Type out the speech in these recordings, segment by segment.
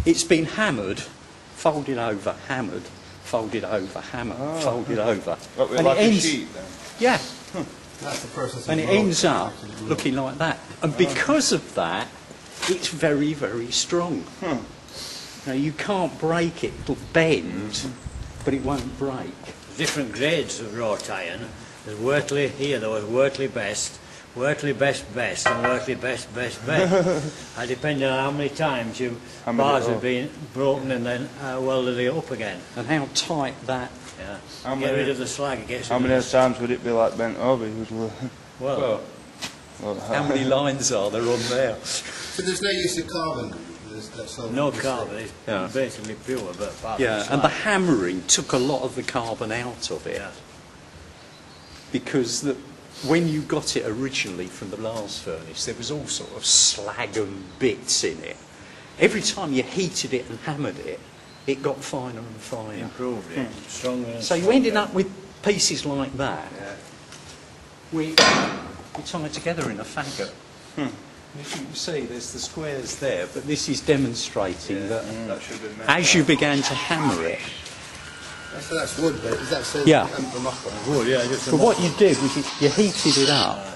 It's been hammered, folded over, hammered, folded over, hammered, folded over. And like a sheet then? Yeah. That's the process. And it ends up looking like that. And because of that, it's very, very strong. Now, you can't break it. It'll bend, but it won't break. Different grades of wrought iron. There's Wortley here, there was Wortley Best, Wortley Best Best, and Wortley Best Best Best. And depending on how many times your bars have been broken and then welded it up again. And how tight that... Yeah. Get rid of the slag. It gets how many times would it be like bent over? Well, how many lines are there on there? So there's no use of carbon? No carbon, it's basically pure, but apart Yeah, from and the hammering took a lot of the carbon out of it. Yeah. Because when you got it originally from the blast furnace, there was all sort of slag and bits in it. Every time you heated it and hammered it, it got finer and finer. Improved it, stronger and So you ended up with pieces like that. Yeah. We tied together in a faggot. As you can see, there's the squares there, but this is demonstrating that as you began to hammer it. So that's wood, but is that so? Yeah. wood, yeah. Just But what you did was you heated it up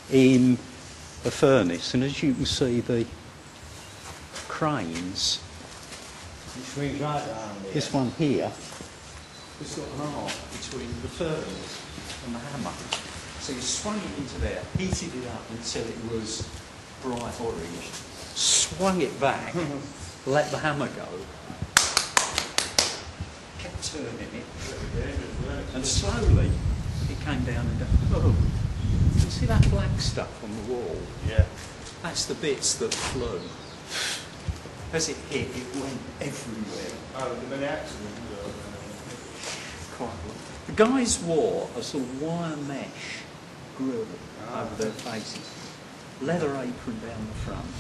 in the furnace, and as you can see, the cranes, it swings right around here. this one here, has got an arc between the furnace and the hammer. So you swung it into there, heated it up until it was bright orange, swung it back, let the hammer go, kept turning it, and slowly it came down and down. Oh, you see that black stuff on the wall? Yeah. That's the bits that flew. As it hit, it went everywhere. Oh, the many accidents. Quite a lot. The guys wore a sort of wire mesh grill over their faces, leather apron down the front,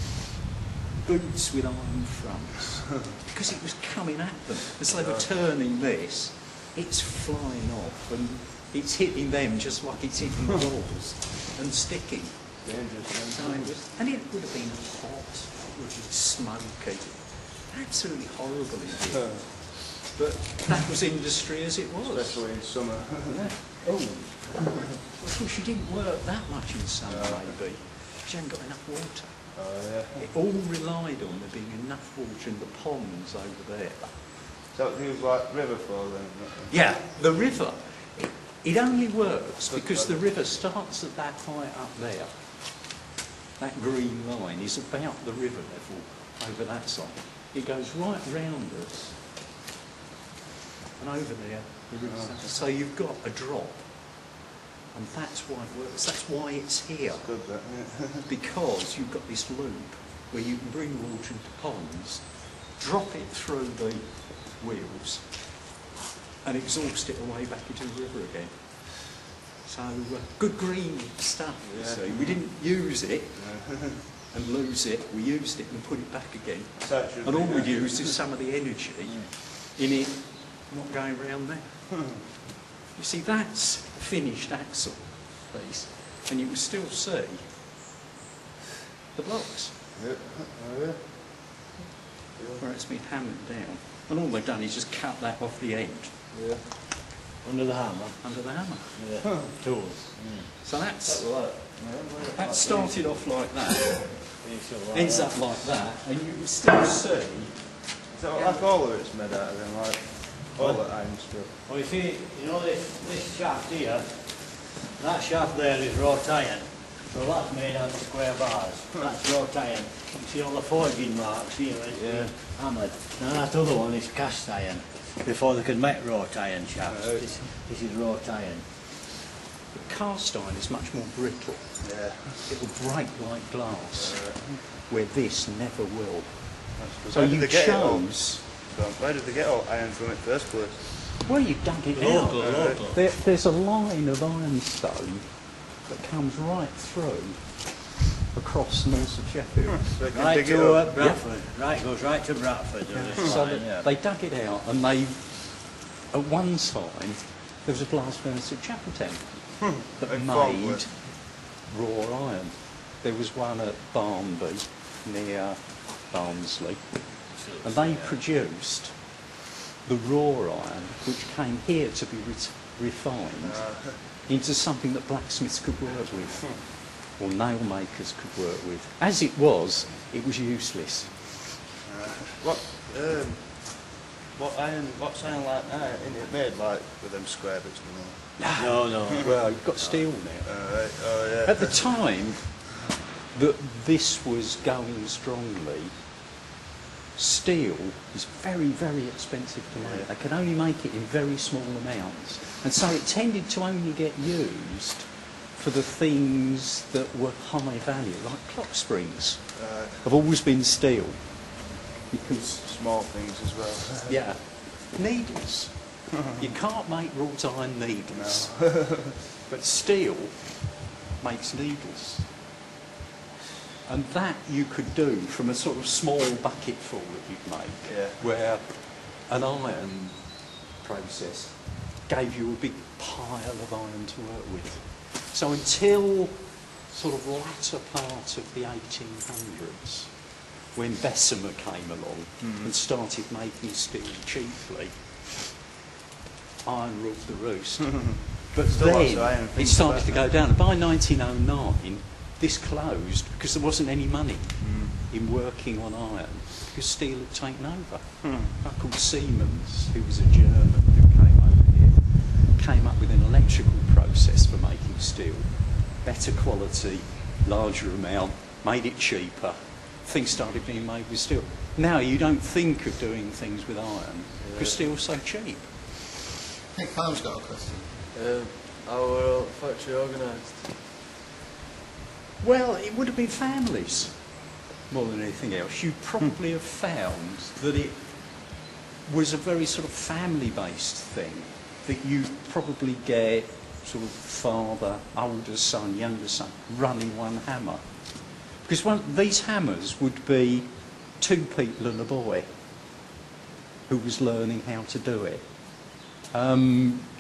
boots with iron fronts, because it was coming at them. As they were turning this, it's flying off and it's hitting them just like it's hitting the walls and sticking. And it would have been hot, it would be smoky, absolutely horrible in here. But that was industry as it was. Especially in summer. Of course, you didn't work that much in summer, maybe, because you hadn't got enough water. It all relied on there being enough water in the ponds over there. So it was like river flow then? Yeah, the river. It only works because the river starts at that height up there. That green line is about the river level over that side. It goes right round us. And over there, so you've got a drop, and that's why it works. That's why it's here. Good, that, yeah. Because you've got this loop where you can bring water into ponds, drop it through the wheels, and exhaust it away back into the river again. So good green stuff. You see, we didn't use it and lose it. We used it and put it back again. And all we used is some of the energy in it. Not going round there. You see, that's a finished axle piece, and you can still see the blocks where it's been hammered down. And all they've done is just cut that off the end. under the hammer. Under the hammer. Yeah. Tools. So that started off like that, ends up like that, and you can still see. So like all of it's made out of them, like all the iron stuff. Well, you see, you know this shaft here, that shaft there is wrought iron. So that's made out of square bars. That's wrought iron. You see all the forging marks here, it's hammered. Now that other one is cast iron. Before they could make wrought iron shafts. This is wrought iron. But cast iron is much more brittle. Yeah. It will break like glass, where this never will. So you chose... Where did they get all iron from in the first place? Well, you dug it out. Local. There's a line of ironstone that comes right through across north of Sheffield. So they Right dig to it up. Bradford. Right, goes right to Bradford. So they dug it out, and they, at one time, there was a blast furnace at Chapeltown that made raw iron. There was one at Barnby, near Barnsley, and they produced the raw iron, which came here to be refined into something that blacksmiths could work with, or nail makers could work with. As it was useless. What's iron like now? Isn't it made like with them square bits? No. Well, you've got steel now. Oh yeah. At the time that this was going strongly, steel was very, very expensive to make. They could only make it in very small amounts. And so it tended to only get used for the things that were high value, like clock springs. Have always been steel. Because Small things as well. yeah, needles. You can't make wrought iron needles, but steel makes needles. And that you could do from a sort of small bucketful that you'd make, where an iron process gave you a big pile of iron to work with. So until sort of latter part of the 1800s, when Bessemer came along and started making steel cheaply, iron ruled the roost. But then it started to go down. By 1909, this closed because there wasn't any money in working on iron, because steel had taken over. A guy called Siemens, who was a German who came over here, came up with an electrical process for making steel. Better quality, larger amount, made it cheaper. Things started being made with steel. Now you don't think of doing things with iron because steel's so cheap. I think Callum's got a question. How were factory organised? Well, it would have been families more than anything else. You'd probably have found that it was a very sort of family-based thing, that you'd probably get sort of father, older son, younger son, running one hammer. Because these hammers would be two people and a boy who was learning how to do it.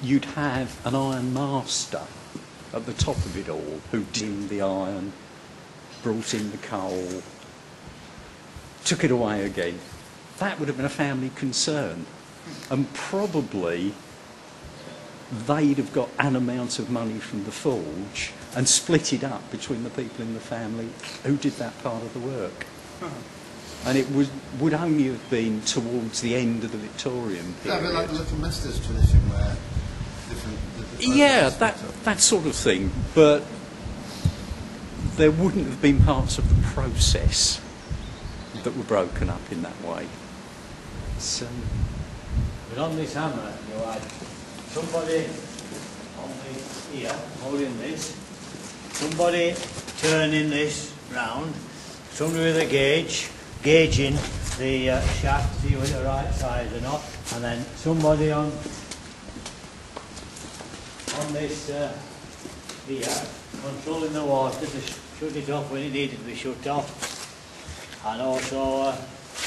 You'd have an iron master at the top of it all who dimmed the iron, brought in the coal, took it away again. That would have been a family concern. And probably they'd have got an amount of money from the forge and split it up between the people in the family who did that part of the work. And it would only have been towards the end of the Victorian Yeah, a period. bit like the Little Masters tradition where the Yeah, process was that sort of thing. But there wouldn't have been parts of the process that were broken up in that way. So, But on this hammer, you had somebody on here holding this, somebody turning this round, somebody with a gauge, gauging the shaft, see whether the right size or not, and then somebody on this here, controlling the water to shut it off when it needed to be shut off, and also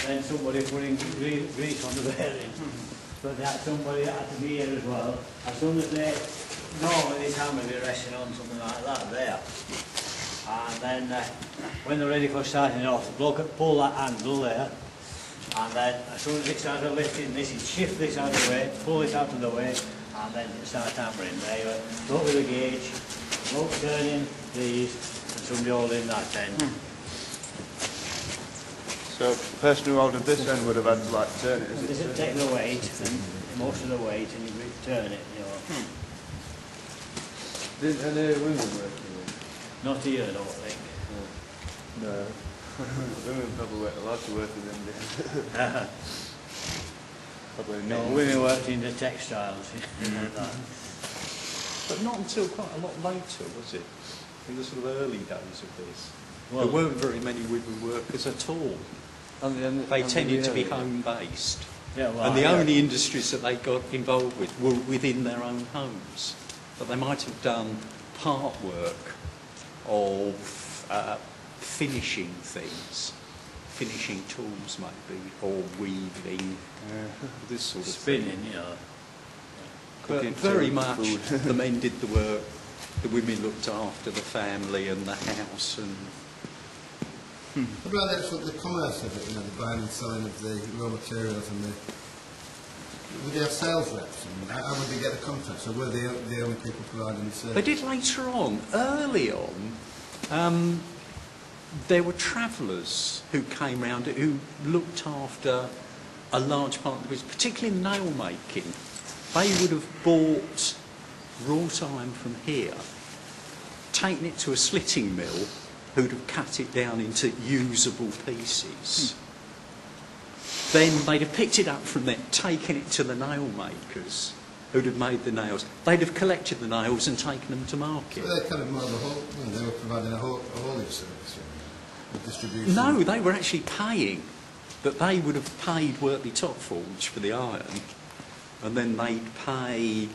then somebody putting grease on the bearing. But that somebody had to be here as well. As soon as they, normally this hammer will be resting on something like that there. And then when they're ready for starting off, the bloke would pull that handle there, and then as soon as it started lifting this, he'd shift this out of the way, pull it out of the way, and then start hammering. There you go with the gauge, bloke turning these, and somebody holding that end. So the person who ordered this end would have had to like turn it. This would take the weight, and most of the weight, and you turn it, you know. Didn't any women work here? Not here, I don't think. No. Women probably weren't allowed to work with them. Probably No, women worked in the textiles, like that. but not until quite a lot later, was it? In the sort of early days of this. Well, there weren't very many women workers at all. They tended to be home-based. yeah, well, And the yeah. only industries that they got involved with were within their own homes. But they might have done part work of finishing things, finishing tools maybe, or weaving, this sort of Spinning, thing. you know. But Cooking very food, much food. the men did the work, the women looked after the family and the house, and What about the commerce of it, you know, the buying and selling of the raw materials and the... Would they have sales reps? And how would they get the contracts? Or were they the only people providing the service? They did later on. Early on, there were travellers who came round who looked after a large part of the business, particularly in nail making. They would have bought wrought iron from here, taken it to a slitting mill, who'd have cut it down into usable pieces. Then they'd have picked it up from there, taken it to the nail makers, who'd have made the nails. They'd have collected the nails and taken them to market. So they're kind of more of a whole... You know, they were providing a haulage service, a distribution... No, they were actually paying. But they would have paid Wortley Top Forge for the iron, and then they'd pay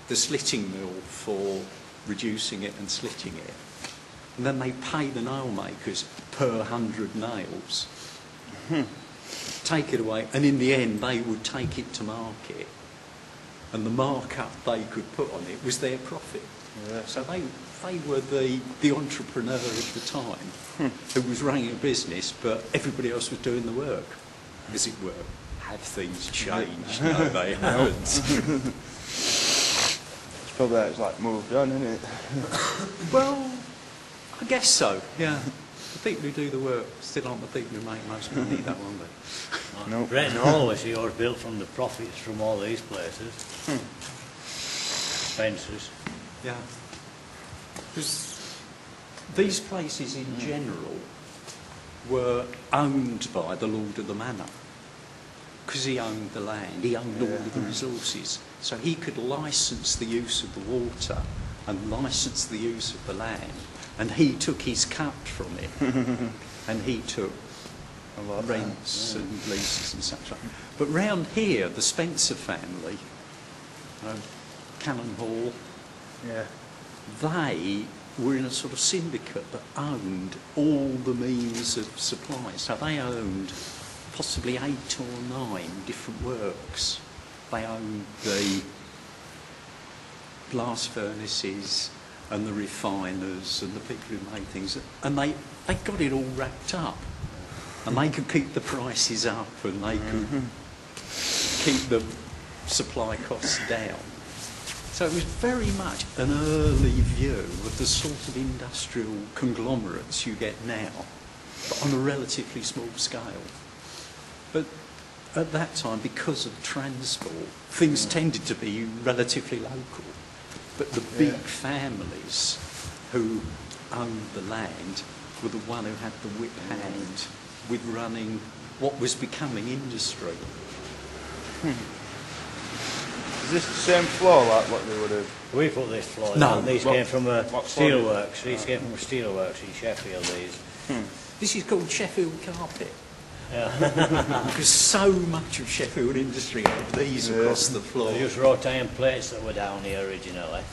the slitting mill for reducing it and slitting it. And then they pay the nail makers per 100 nails. Take it away, and in the end they would take it to market, and the markup they could put on it was their profit. Yeah. So they were the entrepreneur of the time who was running a business, but everybody else was doing the work, as it were. Have things changed? No, they haven't. It's probably how it's like moved on, isn't it? Well, I guess so, yeah. The people who do the work still aren't the people who make most money, though, aren't they? Nope. Brent Hall was yours built from the profits from all these places. Fences. Yeah. Because these places in general were owned by the Lord of the Manor. Because he owned the land, he owned all of the resources. So he could licence the use of the water and licence the use of the land. And he took his cut from it. And he took rents and leases and such like. But round here, the Spencer family, Callum Hall, they were in a sort of syndicate that owned all the means of supply. So they owned possibly 8 or 9 different works. They owned the blast furnaces and the refiners and the people who made things. And they got it all wrapped up. And they could keep the prices up, and they could keep the supply costs down. So it was very much an early view of the sort of industrial conglomerates you get now, but on a relatively small scale. But at that time, because of transport, things tended to be relatively local. But the big families who owned the land were the one who had the whip hand with running what was becoming industry. Is this the same floor like what they would have? We put this floor No. down. These came from a what floor steelworks. These came from a steelworks in Sheffield, these. This is called Sheffield carpet. Yeah. Because so much of Sheffield industry had these across the floor. They're just wrought iron plates that were down here originally.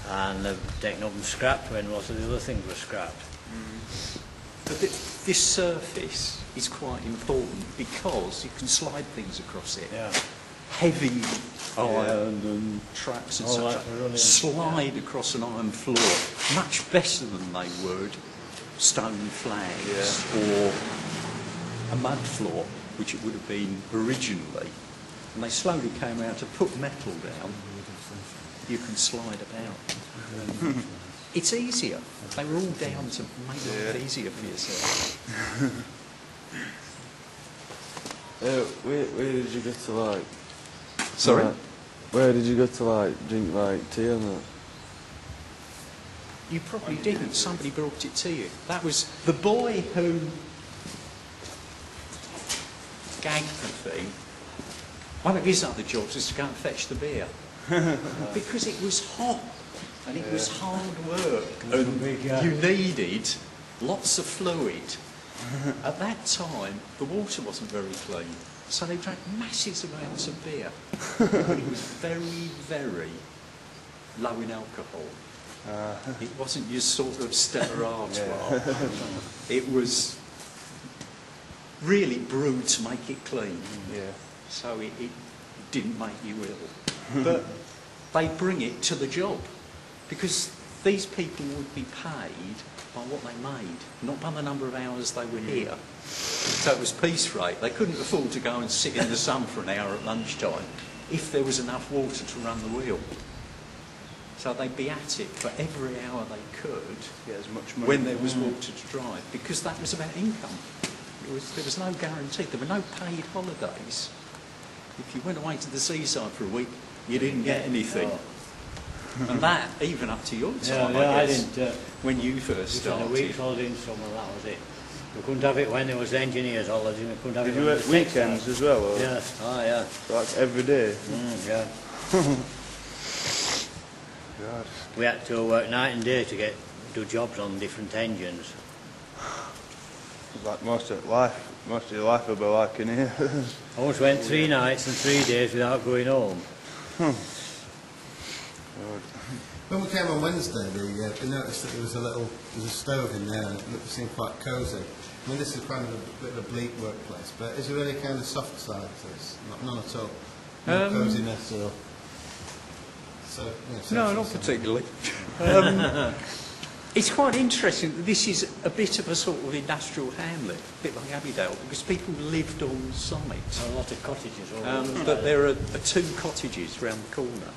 And they've taken up and scrapped when most of the other things were scrapped. But this surface is quite important because you can slide things across it. Yeah. Heavy iron and trucks and All such right, like we're running- slide across an iron floor much better than they would stone flags or a mud floor, which it would have been originally. And they slowly came out to put metal down. You can slide about. And it's easier. They were all down to make life easier for yourself. Where did you go to like? Sorry? Like, where did you go to like drink like tea and that? You probably didn't. Somebody brought it to you. That was the boy who gagged the thing. One of his other jobs was to go and fetch the beer. Because it was hot and it was hard work and you needed lots of fluid. At that time, the water wasn't very clean, so they drank massive amounts of beer. But it was very, very low in alcohol. It wasn't your sort of Stella Artois. It was really brewed to make it clean. So it didn't make you ill. But they bring it to the job because these people would be paid by what they made, not by the number of hours they were here. So it was piece rate. They couldn't afford to go and sit in the sun for an hour at lunchtime if there was enough water to run the wheel. So they'd be at it for every hour they could as much money. when there was water to drive, because that was about income. There was no guarantee. There were no paid holidays. If you went away to the seaside for a week, you didn't get anything. Oh. And that, even up to your time, Yeah, I I guess, didn't. when you first We had a started. week's holiday in summer, that was it. We couldn't have it when there was engineers holidays, we couldn't have Did it you when work there was weekends textiles. as well? Or? Yeah, oh yeah. So that's every day? Yeah. God. We had to work night and day to do jobs on different engines. Like most of your life will be like in here. I once went 3 nights and 3 days without going home. God. When we came on Wednesday, we noticed that there was a stove in there, and it seemed quite cosy. I mean, this is kind of a bit of a bleak workplace, but is there any kind of soft side to this? None at all? No cosiness or... So, yeah, No, not particularly. It's quite interesting that this is a bit of a sort of industrial hamlet, a bit like Abbeydale, because people lived on site. A lot of cottages all over. But there are 2 cottages round the corner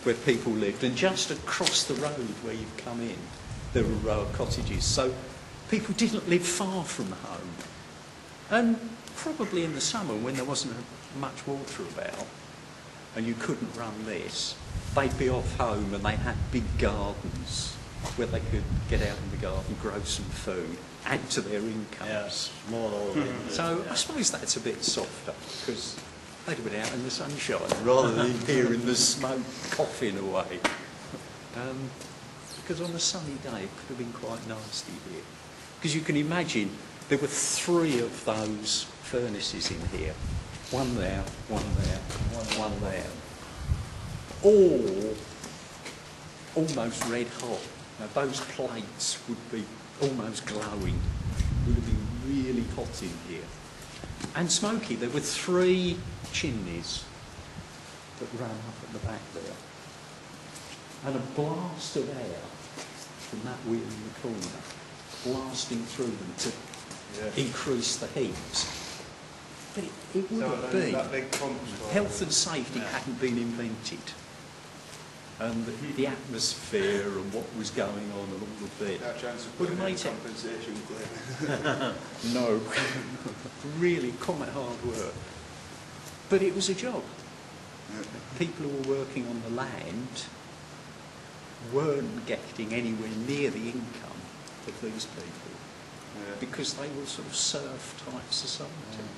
where people lived, and just across the road where you've come in, there were a row of cottages. So people didn't live far from home. And probably in the summer, when there wasn't much water about, and you couldn't run this, they'd be off home and they had big gardens where they could get out in the garden, grow some food, add to their incomes. Yeah, small old engines. So I suppose that's a bit softer, because they'd have been out in the sunshine rather than here in the smoke coughing away. Because on a sunny day it could have been quite nasty here. Because you can imagine there were 3 of those furnaces in here. One there, one there, one there. All almost red hot. Now, those plates would be almost glowing. Would have been really hot in here. And smoky. There were 3 chimneys that ran up at the back there. And a blast of air from that wheel in the corner, blasting through them to increase the heat. But it wouldn't be. That big pump. Health and safety hadn't been invented. And the atmosphere and what was going on and all of it That chance of would putting have in made it. compensation claim. No, really quite hard work. But it was a job. People who were working on the land weren't getting anywhere near the income of these people because they were sort of serf-type society.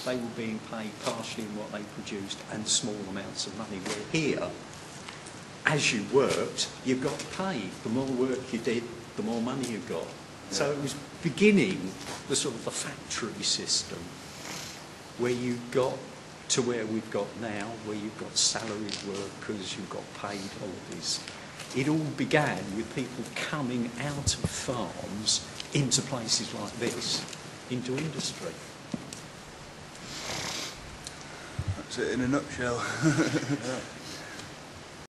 They were being paid partially in what they produced and small amounts of money. Where here, as you worked, you got paid. The more work you did, the more money you got. So it was beginning the sort of the factory system where you got to where we've got now, where you've got salaried workers, you've got paid holidays. It all began with people coming out of farms into places like this, into industry. That's it in a nutshell.